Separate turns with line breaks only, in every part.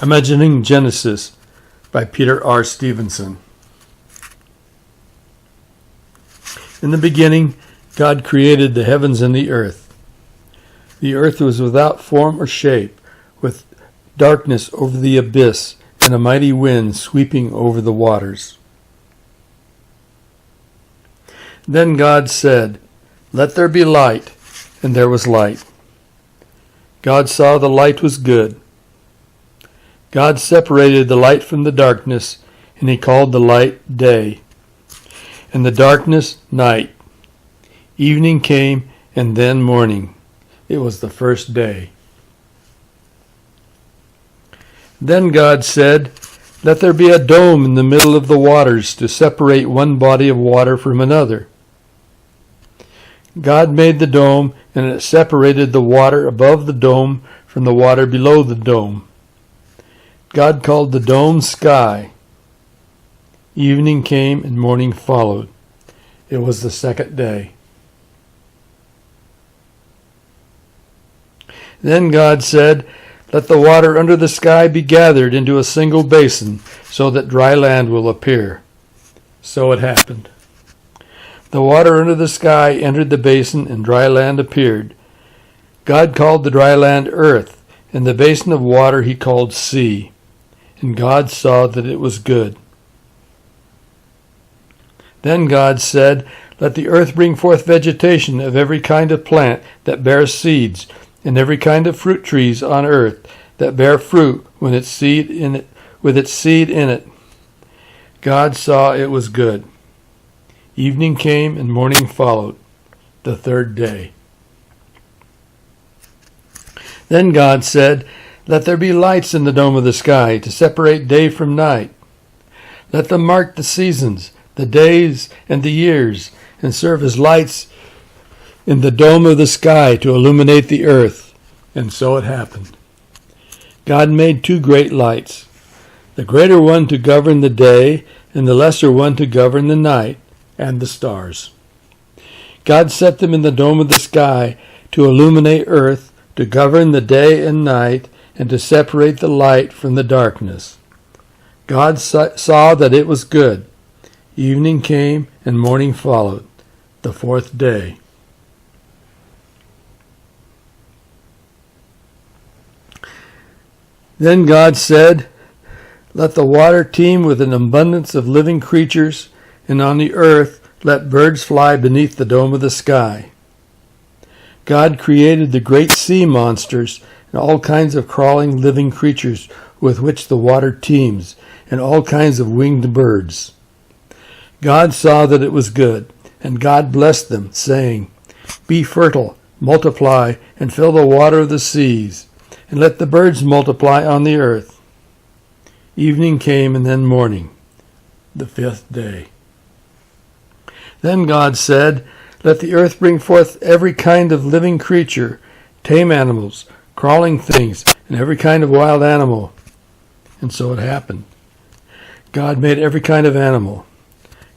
Imagining Genesis by Peter R. Stevenson. In the beginning, God created the heavens and the earth. The earth was without form or shape, with darkness over the abyss and a mighty wind sweeping over the waters. Then God said, "Let there be light," and there was light. God saw the light was good. God separated the light from the darkness, and he called the light day, and the darkness night. Evening came, and then morning. It was the first day. Then God said, "Let there be a dome in the middle of the waters to separate one body of water from another." God made the dome, and it separated the water above the dome from the water below the dome. God called the dome sky. Evening came and morning followed. It was the second day. Then God said, "Let the water under the sky be gathered into a single basin, so that dry land will appear." So it happened. The water under the sky entered the basin, and dry land appeared. God called the dry land earth, and the basin of water he called sea. And God saw that it was good. Then God said, "Let the earth bring forth vegetation of every kind of plant that bears seeds, and every kind of fruit trees on earth that bear fruit with its seed in it." God saw it was good. Evening came and morning followed, the third day. Then God said, "Let there be lights in the dome of the sky to separate day from night. Let them mark the seasons, the days, and the years, and serve as lights in the dome of the sky to illuminate the earth." And so it happened. God made two great lights, the greater one to govern the day, and the lesser one to govern the night, and the stars. God set them in the dome of the sky to illuminate earth, to govern the day and night, and to separate the light from the darkness. God saw that it was good. Evening came and morning followed, the fourth day. Then God said, "Let the water teem with an abundance of living creatures, and on the earth let birds fly beneath the dome of the sky." God created the great sea monsters and all kinds of crawling living creatures with which the water teems, and all kinds of winged birds. God saw that it was good, and God blessed them, saying, "Be fertile, multiply, and fill the water of the seas, and let the birds multiply on the earth." Evening came and then morning, the fifth day. Then God said, "Let the earth bring forth every kind of living creature, tame animals, crawling things, and every kind of wild animal." And so it happened. God made every kind of animal.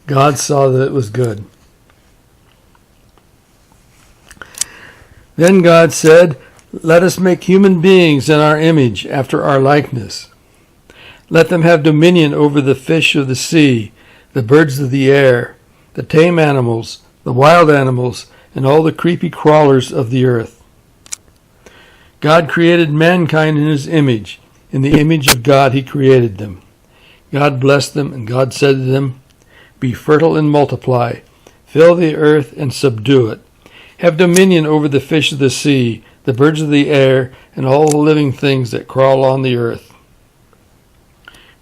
God saw that it was good. Then God said, "Let us make human beings in our image, after our likeness. Let them have dominion over the fish of the sea, the birds of the air, the tame animals, the wild animals, and all the creepy crawlers of the earth." God created mankind in his image. In the image of God he created them. God blessed them, and God said to them, "Be fertile and multiply, fill the earth and subdue it. Have dominion over the fish of the sea, the birds of the air, and all the living things that crawl on the earth."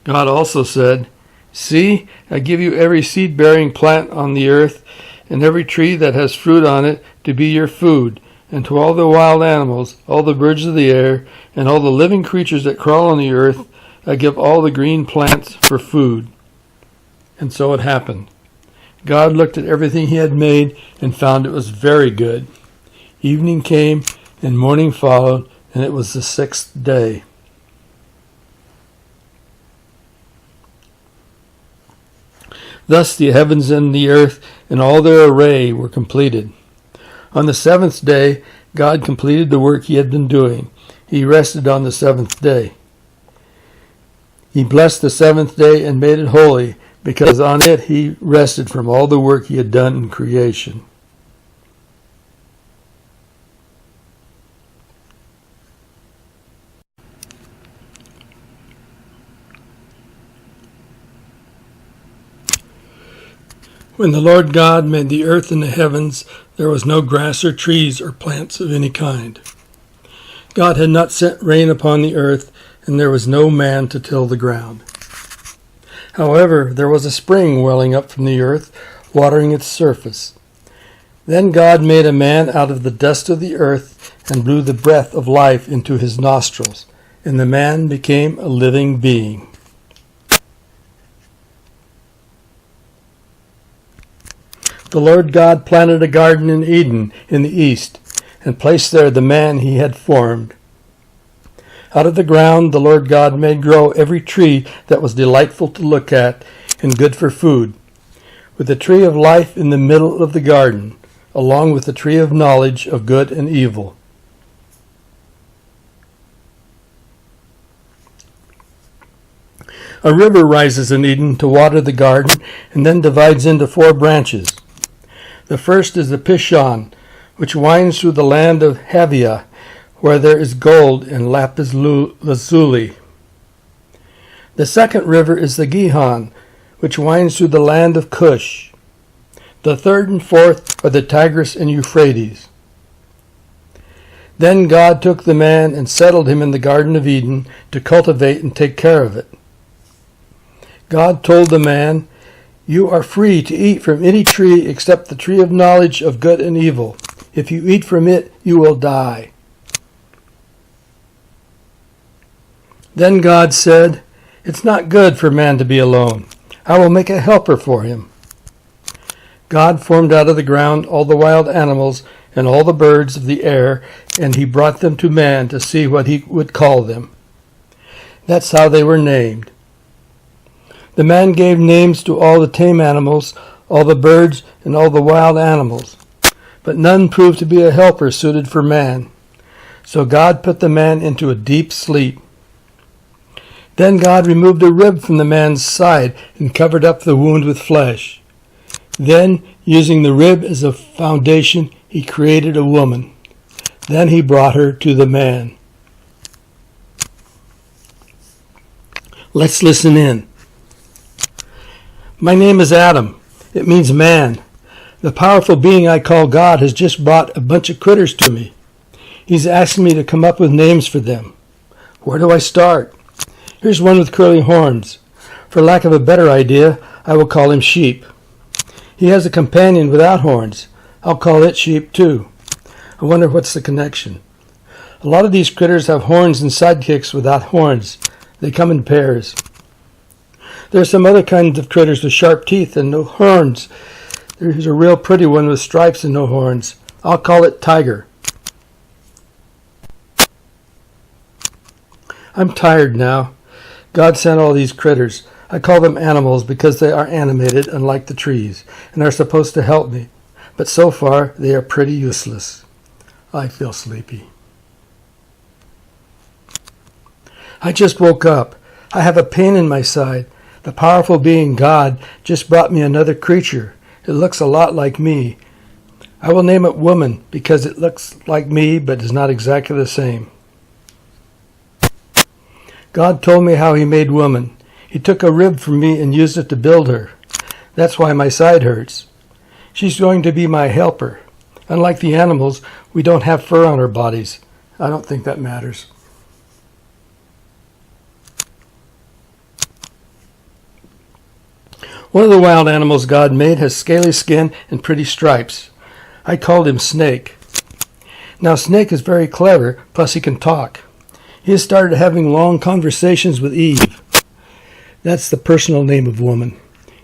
God also said, "See, I give you every seed-bearing plant on the earth, and every tree that has fruit on it to be your food, and to all the wild animals, all the birds of the air, and all the living creatures that crawl on the earth, I give all the green plants for food." And so it happened. God looked at everything he had made and found it was very good. Evening came and morning followed, and it was the sixth day. Thus the heavens and the earth and all their array were completed. On the seventh day, God completed the work he had been doing. He rested on the seventh day. He blessed the seventh day and made it holy, because on it he rested from all the work he had done in creation. When the Lord God made the earth and the heavens, there was no grass or trees or plants of any kind. God had not sent rain upon the earth, and there was no man to till the ground. However, there was a spring welling up from the earth, watering its surface. Then God made a man out of the dust of the earth and blew the breath of life into his nostrils, and the man became a living being. The Lord God planted a garden in Eden in the east, and placed there the man he had formed. Out of the ground the Lord God made grow every tree that was delightful to look at and good for food, with the tree of life in the middle of the garden, along with the tree of knowledge of good and evil. A river rises in Eden to water the garden and then divides into 4 branches. The first is the Pishon, which winds through the land of Haviah, where there is gold and lapis lazuli. The second river is the Gihon, which winds through the land of Cush. The third and fourth are the Tigris and Euphrates. Then God took the man and settled him in the Garden of Eden to cultivate and take care of it. God told the man, "You are free to eat from any tree except the tree of knowledge of good and evil. If you eat from it, you will die." Then God said, "It's not good for man to be alone. I will make a helper for him." God formed out of the ground all the wild animals and all the birds of the air, and he brought them to man to see what he would call them. That's how they were named. The man gave names to all the tame animals, all the birds, and all the wild animals, but none proved to be a helper suited for man. So God put the man into a deep sleep. Then God removed a rib from the man's side and covered up the wound with flesh. Then, using the rib as a foundation, he created a woman. Then he brought her to the man. Let's listen in. My name is Adam. It means man. The powerful being I call God has just brought a bunch of critters to me. He's asking me to come up with names for them. Where do I start? Here's one with curly horns. For lack of a better idea, I will call him Sheep. He has a companion without horns. I'll call it Sheep too. I wonder what's the connection. A lot of these critters have horns and sidekicks without horns. They come in pairs. There are some other kinds of critters with sharp teeth and no horns. There's a real pretty one with stripes and no horns. I'll call it Tiger. I'm tired now. God sent all these critters. I call them animals because they are animated, unlike the trees, and are supposed to help me. But so far, they are pretty useless. I feel sleepy. I just woke up. I have a pain in my side. The powerful being God just brought me another creature. It looks a lot like me. I will name it Woman because it looks like me but is not exactly the same. God told me how he made woman. He took a rib from me and used it to build her. That's why my side hurts. She's going to be my helper. Unlike the animals, we don't have fur on our bodies. I don't think that matters. One of the wild animals God made has scaly skin and pretty stripes. I called him Snake. Now Snake is very clever, plus he can talk. He has started having long conversations with Eve. That's the personal name of woman.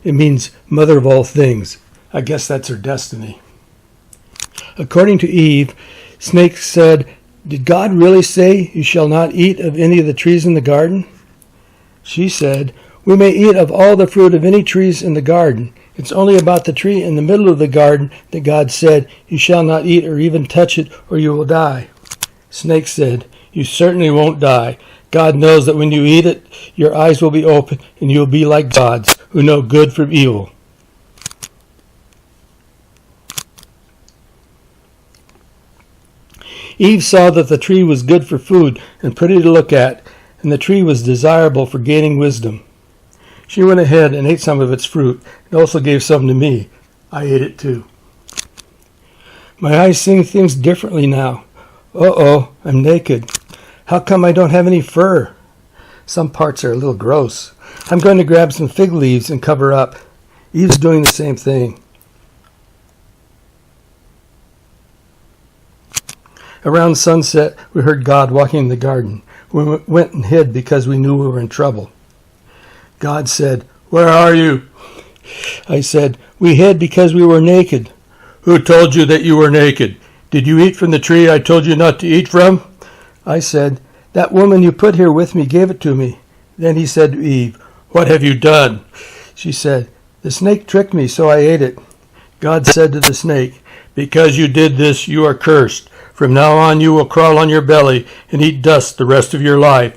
It means mother of all things. I guess that's her destiny. According to Eve, Snake said, "Did God really say you shall not eat of any of the trees in the garden?" She said, "We may eat of all the fruit of any trees in the garden. It's only about the tree in the middle of the garden that God said, 'You shall not eat or even touch it, or you will die.'" Snake said, "You certainly won't die. God knows that when you eat it, your eyes will be open and you will be like gods who know good from evil." Eve saw that the tree was good for food and pretty to look at, and the tree was desirable for gaining wisdom. She went ahead and ate some of its fruit and also gave some to me. I ate it too. My eyes see things differently now. Uh-oh, I'm naked. How come I don't have any fur? Some parts are a little gross. I'm going to grab some fig leaves and cover up. Eve's doing the same thing. Around sunset, we heard God walking in the garden. We went and hid because we knew we were in trouble. God said, "Where are you?" I said, "We hid because we were naked." "Who told you that you were naked? Did you eat from the tree I told you not to eat from?" I said, "That woman you put here with me gave it to me." Then he said to Eve, "What have you done?" She said, "The snake tricked me, so I ate it." God said to the snake, "Because you did this, you are cursed. From now on you will crawl on your belly and eat dust the rest of your life.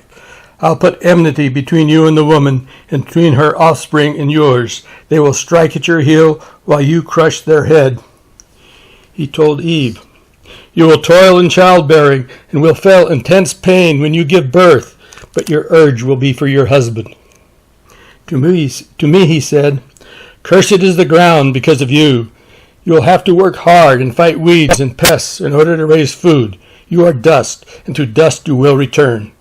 I'll put enmity between you and the woman, and between her offspring and yours. They will strike at your heel while you crush their head." He told Eve, "You will toil in childbearing and will feel intense pain when you give birth, but your urge will be for your husband." To me, he said, "Cursed is the ground because of you. You will have to work hard and fight weeds and pests in order to raise food. You are dust, and to dust you will return."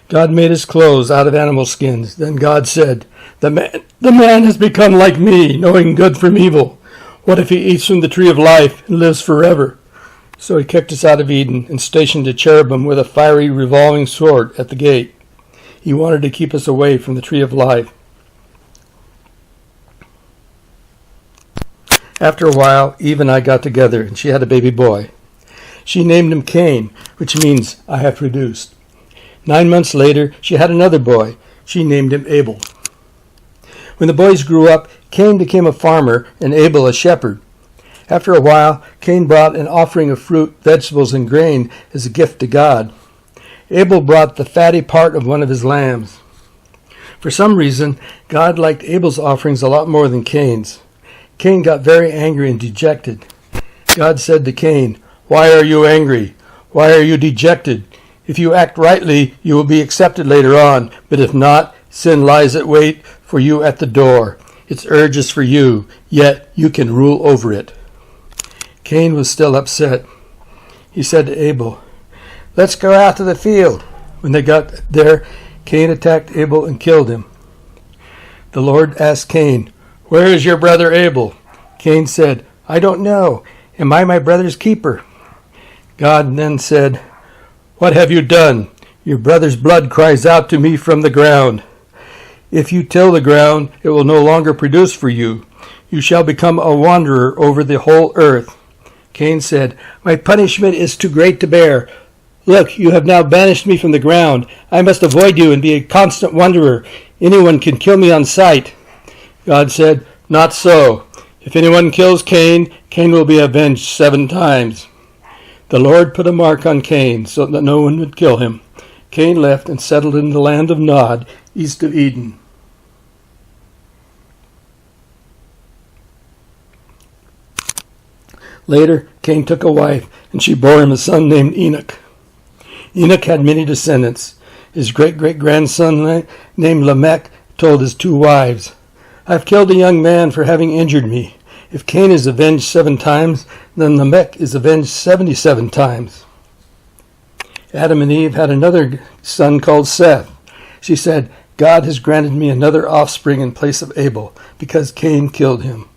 God made his clothes out of animal skins. Then God said, the man has become like me, knowing good from evil. What if he eats from the tree of life and lives forever?" So he kicked us out of Eden and stationed a cherubim with a fiery revolving sword at the gate. He wanted to keep us away from the tree of life. After a while, Eve and I got together, and she had a baby boy. She named him Cain, which means I have produced. 9 months later, she had another boy. She named him Abel. When the boys grew up, Cain became a farmer and Abel a shepherd. After a while, Cain brought an offering of fruit, vegetables, and grain as a gift to God. Abel brought the fatty part of one of his lambs. For some reason, God liked Abel's offerings a lot more than Cain's. Cain got very angry and dejected. God said to Cain, "Why are you angry? Why are you dejected? If you act rightly, you will be accepted later on, but if not, sin lies at wait for you at the door. Its urge is for you, yet you can rule over it." Cain was still upset. He said to Abel, "Let's go out to the field." When they got there, Cain attacked Abel and killed him. The Lord asked Cain, "Where is your brother Abel?" Cain said, "I don't know. Am I my brother's keeper?" God then said, "What have you done? Your brother's blood cries out to me from the ground. If you till the ground, it will no longer produce for you. You shall become a wanderer over the whole earth." Cain said, "My punishment is too great to bear. Look, you have now banished me from the ground. I must avoid you and be a constant wanderer. Anyone can kill me on sight." God said, "Not so. If anyone kills Cain, Cain will be avenged 7 times. The Lord put a mark on Cain so that no one would kill him. Cain left and settled in the land of Nod, east of Eden. Later, Cain took a wife, and she bore him a son named Enoch. Enoch had many descendants. His great-great-grandson named Lamech told his 2 wives, "I've killed a young man for having injured me. If Cain is avenged 7 times, then Lamech is avenged 77 times. Adam and Eve had another son called Seth. She said, "God has granted me another offspring in place of Abel, because Cain killed him."